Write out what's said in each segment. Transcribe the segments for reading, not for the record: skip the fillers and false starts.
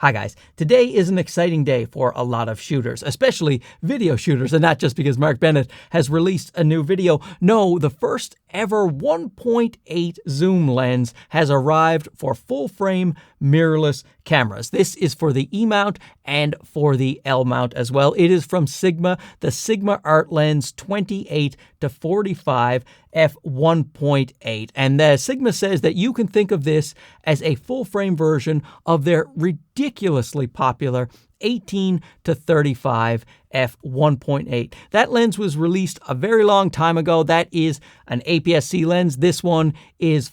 Hi guys, today is an exciting day for a lot of shooters, especially video shooters, and not just because Mark Bennett has released a new video. No, the first ever 1.8 zoom lens has arrived for full-frame mirrorless cameras. This is for the E mount and for the L mount as well. It is from Sigma, the Sigma Art Lens 28 to 45 f1.8. And Sigma says that you can think of this as a full-frame version of their ridiculously popular 18 to 35 f1.8. That lens was released a very long time ago. That is an APS-C lens. This one is a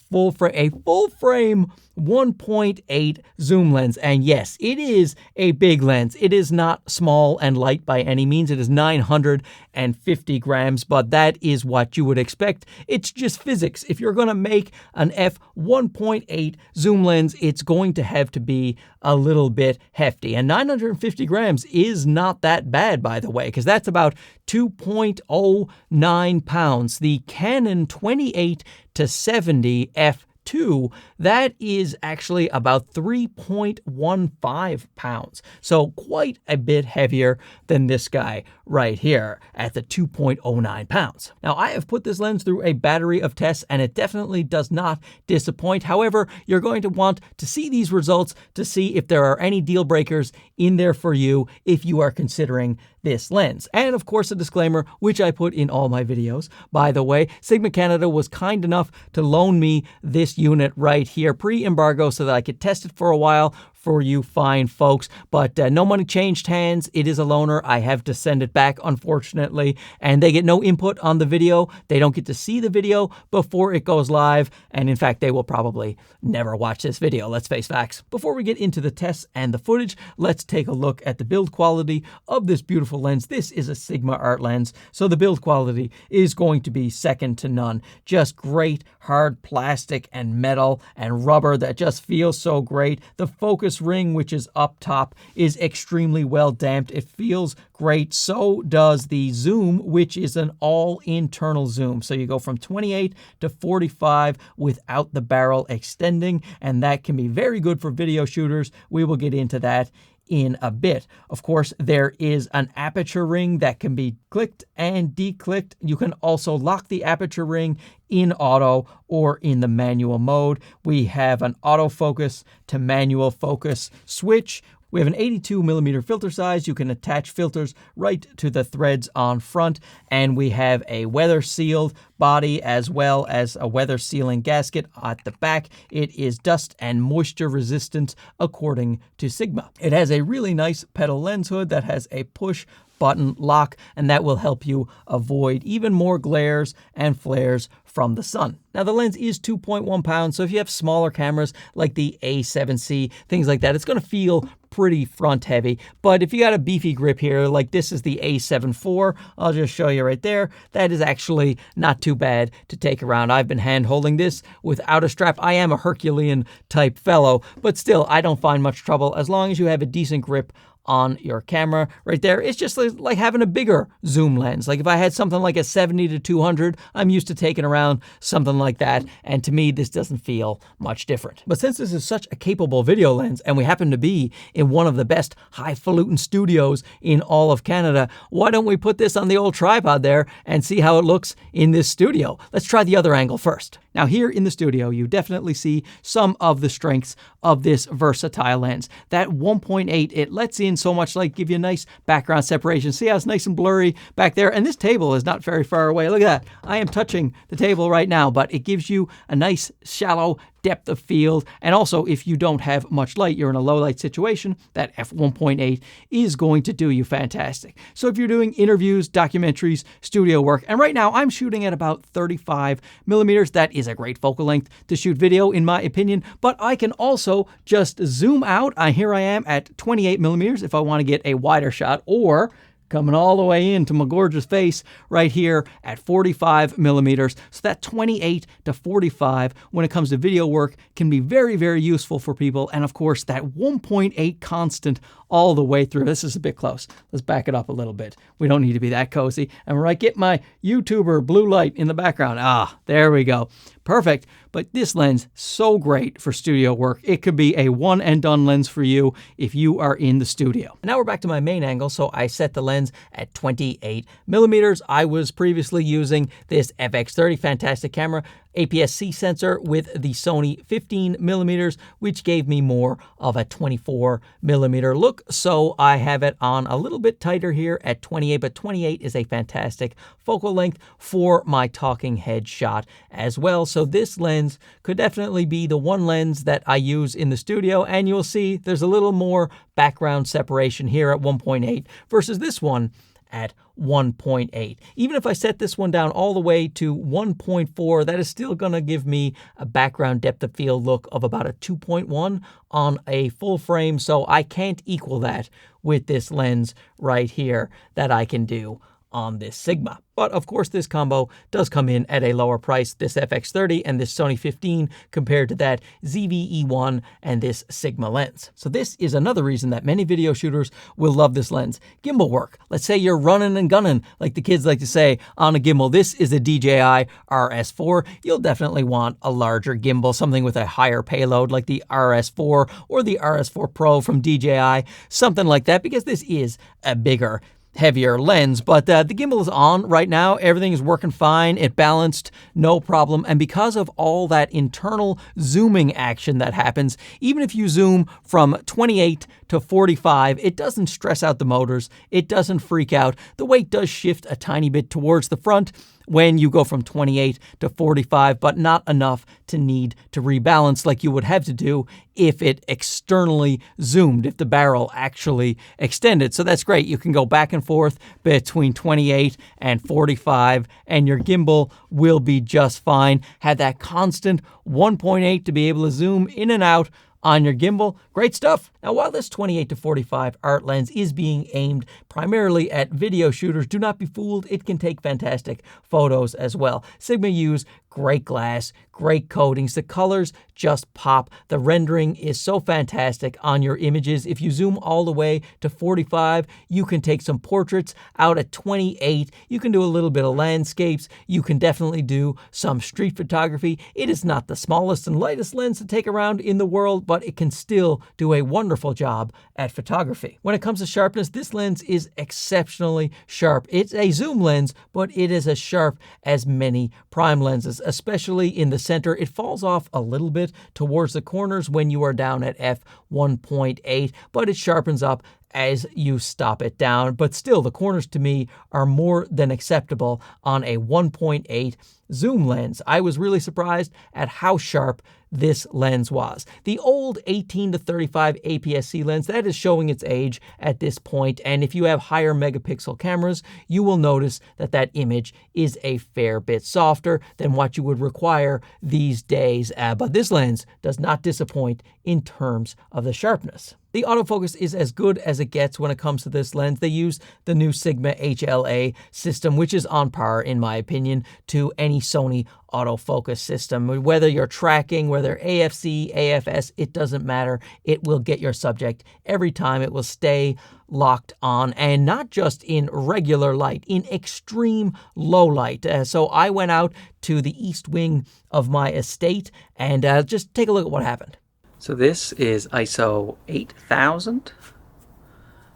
full-frame 1.8 zoom lens. And yes, it is a big lens. It is not small and light by any means. It is 950 grams, but that is what you would expect. It's just physics. If you're going to make an f1.8 zoom lens, it's going to have to be a little bit hefty. And 950 grams is not that bad, by the way, because that's about 2.09 pounds. The Canon 28 to 70 f2, that is actually about 3.15 pounds. So quite a bit heavier than this guy right here at the 2.09 pounds. Now, I have put this lens through a battery of tests and it definitely does not disappoint. However, you're going to want to see these results to see if there are any deal breakers in there for you if you are considering this lens. And of course, a disclaimer, which I put in all my videos. By the way, Sigma Canada was kind enough to loan me this unit right here pre-embargo so that I could test it for a while for you fine folks, but no money changed hands. It is a loaner. I have to send it back, unfortunately, and they get no input on the video. They don't get to see the video before it goes live, and in fact, they will probably never watch this video. Let's face facts. Before we get into the tests and the footage, let's take a look at the build quality of this beautiful lens. This is a Sigma Art lens, so the build quality is going to be second to none. Just great hard plastic and metal and rubber that just feels so great. The focus ring, which is up top, is extremely well damped. It feels great. So does the zoom, which is an all internal zoom. So you go from 28 to 45 without the barrel extending, and that can be very good for video shooters. We will get into that in a bit. Of course, there is an aperture ring that can be clicked and declicked. You can also lock the aperture ring in auto or in the manual mode. We have an autofocus to manual focus switch. We have an 82mm filter size. You can attach filters right to the threads on front. And we have a weather sealed body as well as a weather sealing gasket at the back. It is dust and moisture resistant according to Sigma. It has a really nice petal lens hood that has a push button lock, and that will help you avoid even more glares and flares from the sun. Now, the lens is 2.1 pounds, so if you have smaller cameras like the A7C, things like that, it's going to feel pretty front heavy. But if you got a beefy grip here, like this is the A7 IV, I'll just show you right there, that is actually not too bad to take around. I've been hand holding this without a strap. I am a Herculean type fellow, but still, I don't find much trouble as long as you have a decent grip on your camera right there. It's just like having a bigger zoom lens. Like if I had something like a 70 to 200, I'm used to taking around something like that. And to me, this doesn't feel much different. But since this is such a capable video lens and we happen to be in one of the best highfalutin studios in all of Canada, why don't we put this on the old tripod there and see how it looks in this studio? Let's try the other angle first. Now here in the studio, you definitely see some of the strengths of this versatile lens. That 1.8, it lets in so much light, give you a nice background separation. See how it's nice and blurry back there? And this table is not very far away. Look at that. I am touching the table right now, but it gives you a nice shallow depth of field. And also, if you don't have much light, you're in a low light situation, that f1.8 is going to do you fantastic. So if you're doing interviews, documentaries, studio work, and right now I'm shooting at about 35 millimeters, that is a great focal length to shoot video in my opinion, but I can also just zoom out. Here I am at 28 millimeters if I want to get a wider shot, or coming all the way into my gorgeous face right here at 45 millimeters. So that 28 to 45 when it comes to video work can be very, very useful for people. And of course, that 1.8 constant all the way through. This is a bit close. Let's back it up a little bit. We don't need to be that cozy. And right, get my YouTuber blue light in the background. Ah, there we go. Perfect. But this lens, so great for studio work. It could be a one and done lens for you if you are in the studio. Now we're back to my main angle. So I set the lens at 28 millimeters. I was previously using this FX30, fantastic camera, APS-C sensor with the Sony 15 millimeters, which gave me more of a 24 millimeter look. So I have it on a little bit tighter here at 28, but 28 is a fantastic focal length for my talking head shot as well. So this lens could definitely be the one lens that I use in the studio, and you'll see there's a little more background separation here at 1.8 versus this one at 1.8. Even if I set this one down all the way to 1.4, that is still going to give me a background depth of field look of about a 2.1 on a full frame, so I can't equal that with this lens right here that I can do on this Sigma. But of course, this combo does come in at a lower price, this FX30 and this Sony 15 compared to that ZV-E1 and this Sigma lens. So this is another reason that many video shooters will love this lens. Gimbal work. Let's say you're running and gunning, like the kids like to say, on a gimbal. This is a DJI RS4. You'll definitely want a larger gimbal, something with a higher payload like the RS4 or the RS4 Pro from DJI, something like that, because this is a bigger, heavier lens. But the gimbal is on right now. Everything is working fine. It balanced, no problem. And because of all that internal zooming action that happens, even if you zoom from 28 to 45, it doesn't stress out the motors. It doesn't freak out. The weight does shift a tiny bit towards the front when you go from 28 to 45, but not enough to need to rebalance like you would have to do if it externally zoomed, if the barrel actually extended. So that's great. You can go back and forth between 28 and 45, and your gimbal will be just fine. Have that constant 1.8 to be able to zoom in and out on your gimbal. Great stuff. Now, while this 28 to 45 art lens is being aimed primarily at video shooters, do not be fooled. It can take fantastic photos as well. Sigma use great glass, great coatings. The colors just pop. The rendering is so fantastic on your images. If you zoom all the way to 45, you can take some portraits. Out at 28, you can do a little bit of landscapes. You can definitely do some street photography. It is not the smallest and lightest lens to take around in the world, but it can still do a wonderful job at photography. When it comes to sharpness, this lens is exceptionally sharp. It's a zoom lens, but it is as sharp as many prime lenses, especially in the center. It falls off a little bit towards the corners when you are down at f1.8, but it sharpens up as you stop it down. But still, the corners to me are more than acceptable on a 1.8 zoom lens. I was really surprised at how sharp this lens was. The old 18 to 35 APS-C lens, that is showing its age at this point, and if you have higher megapixel cameras, you will notice that that image is a fair bit softer than what you would require these days, but this lens does not disappoint in terms of the sharpness. The autofocus is as good as it gets when it comes to this lens. They use the new Sigma HLA system, which is on par, in my opinion, to any Sony autofocus system. Whether you're tracking, whether AFC, AFS, it doesn't matter. It will get your subject every time. It will stay locked on, and not just in regular light, in extreme low light. So I went out to the east wing of my estate and just take a look at what happened. So this is ISO 8000.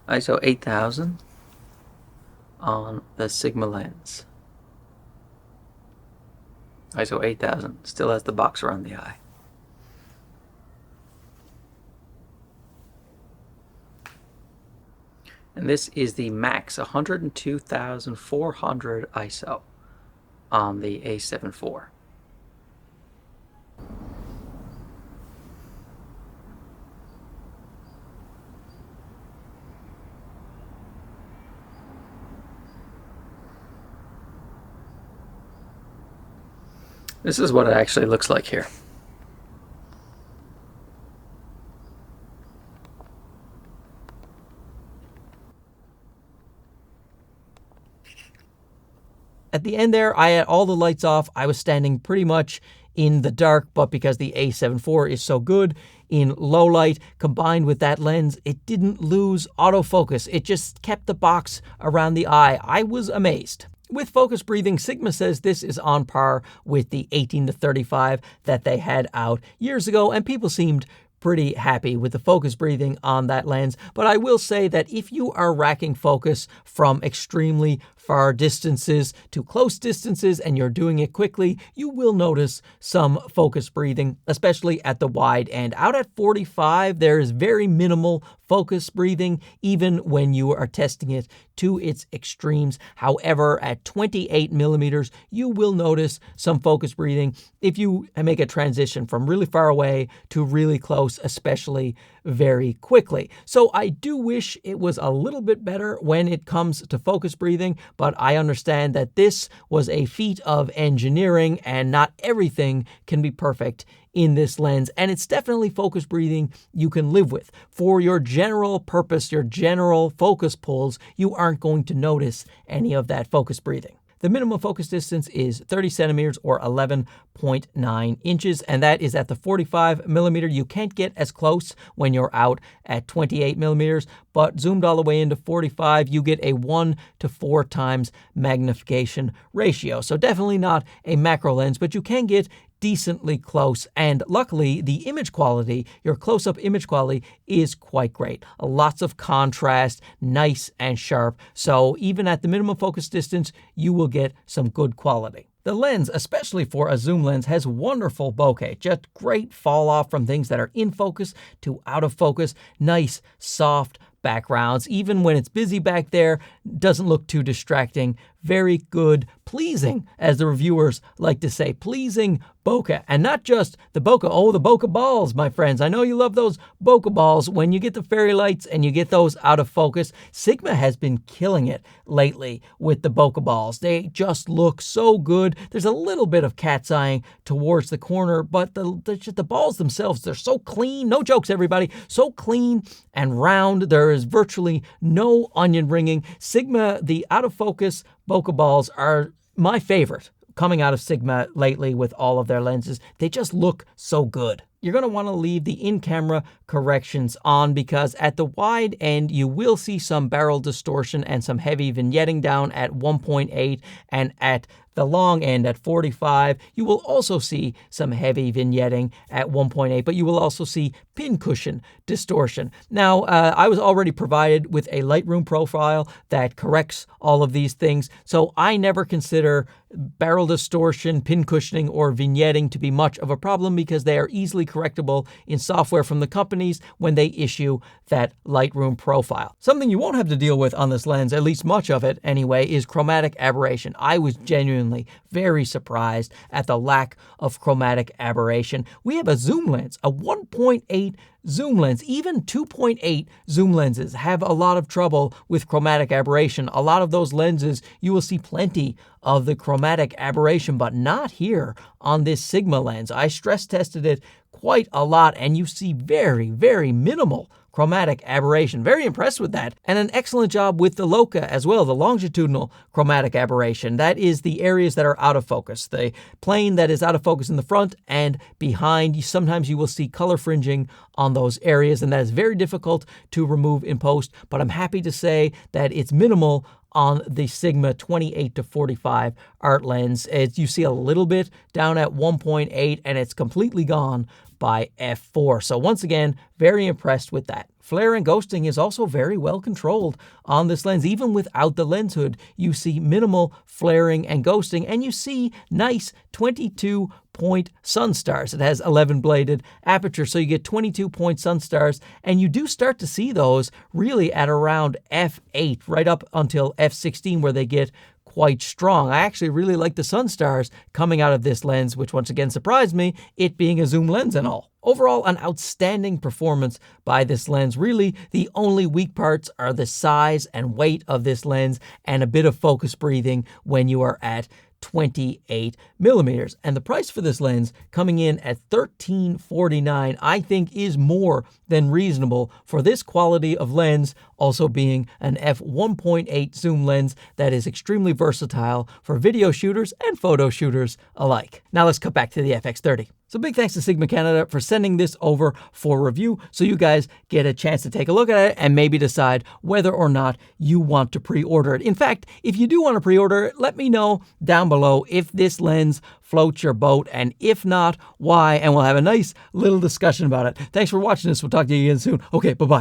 ISO 8000 on the Sigma lens. ISO 8000 still has the box around the eye. And this is the max 102,400 ISO on the A7 IV. This is what it actually looks like here. At the end there, I had all the lights off. I was standing pretty much in the dark, but because the A7 IV is so good in low light, combined with that lens, it didn't lose autofocus. It just kept the box around the eye. I was amazed. With focus breathing, Sigma says this is on par with the 18-35 that they had out years ago, and people seemed pretty happy with the focus breathing on that lens. But I will say that if you are racking focus from extremely far distances to close distances and you're doing it quickly, you will notice some focus breathing, especially at the wide end. Out at 45, there is very minimal focus breathing, even when you are testing it to its extremes. However, at 28 millimeters, you will notice some focus breathing if you make a transition from really far away to really close, especially very quickly. So I do wish it was a little bit better when it comes to focus breathing, but I understand that this was a feat of engineering and not everything can be perfect in this lens, and it's definitely focus breathing you can live with. For your general purpose, your general focus pulls, you aren't going to notice any of that focus breathing. The minimum focus distance is 30 centimeters or 11.9 inches, and that is at the 45 millimeter. You can't get as close when you're out at 28 millimeters, but zoomed all the way into 45, you get a 1 to 4 times magnification ratio. So definitely not a macro lens, but you can get decently close, and luckily the image quality, your close-up image quality, is quite great. Lots of contrast, nice and sharp, so even at the minimum focus distance you will get some good quality. The lens, especially for a zoom lens, has wonderful bokeh, just great fall off from things that are in focus to out of focus, nice soft backgrounds. Even when it's busy back there, doesn't look too distracting. Very good, pleasing, as the reviewers like to say, pleasing bokeh. And not just the bokeh, oh, the bokeh balls, my friends. I know you love those bokeh balls. When you get the fairy lights and you get those out of focus, Sigma has been killing it lately with the bokeh balls. They just look so good. There's a little bit of cat's eyeing towards the corner, but the balls themselves, they're so clean. No jokes, everybody. So clean and round. There is virtually no onion ringing. Sigma, the out of focus bokeh balls are my favorite coming out of Sigma lately with all of their lenses. They just look so good. You're going to want to leave the in-camera corrections on because at the wide end, you will see some barrel distortion and some heavy vignetting down at 1.8, and at the long end at 45, you will also see some heavy vignetting at 1.8, but you will also see pincushion distortion. Now, I was already provided with a Lightroom profile that corrects all of these things, so I never consider barrel distortion, pincushioning, or vignetting to be much of a problem because they are easily correctable in software from the companies when they issue that Lightroom profile. Something you won't have to deal with on this lens, at least much of it anyway, is chromatic aberration. I was genuinely very surprised at the lack of chromatic aberration. We have a zoom lens, a 1.8 zoom lens. Even 2.8 zoom lenses have a lot of trouble with chromatic aberration. A lot of those lenses, you will see plenty of the chromatic aberration, but not here on this Sigma lens. I stress tested it quite a lot, and you see very, very minimal chromatic aberration. Very impressed with that. And an excellent job with the LOCA as well, the longitudinal chromatic aberration. That is the areas that are out of focus. The plane that is out of focus in the front and behind. Sometimes you will see color fringing on those areas, and that is very difficult to remove in post, but I'm happy to say that it's minimal on the Sigma 28-45 art lens. You see a little bit down at 1.8, and it's completely gone by f4. So once again, very impressed with that. Flare and ghosting is also very well controlled on this lens. Even without the lens hood, you see minimal flaring and ghosting, and you see nice 22-point sun stars. It has 11-bladed aperture, so you get 22-point sun stars, and you do start to see those really at around f8, right up until f16, where they get quite strong. I actually really like the sun stars coming out of this lens, which once again surprised me, it being a zoom lens and all. Overall, an outstanding performance by this lens. Really, the only weak parts are the size and weight of this lens and a bit of focus breathing when you are at 28 millimeters. And the price for this lens coming in at $13.49, I think is more than reasonable for this quality of lens, also being an f1.8 zoom lens that is extremely versatile for video shooters and photo shooters alike. Now let's cut back to the FX30. So big thanks to Sigma Canada for sending this over for review so you guys get a chance to take a look at it and maybe decide whether or not you want to pre-order it. In fact, if you do want to pre-order it, let me know down below if this lens floats your boat, and if not, why, and we'll have a nice little discussion about it. Thanks for watching this. We'll talk to you again soon. Okay, bye-bye.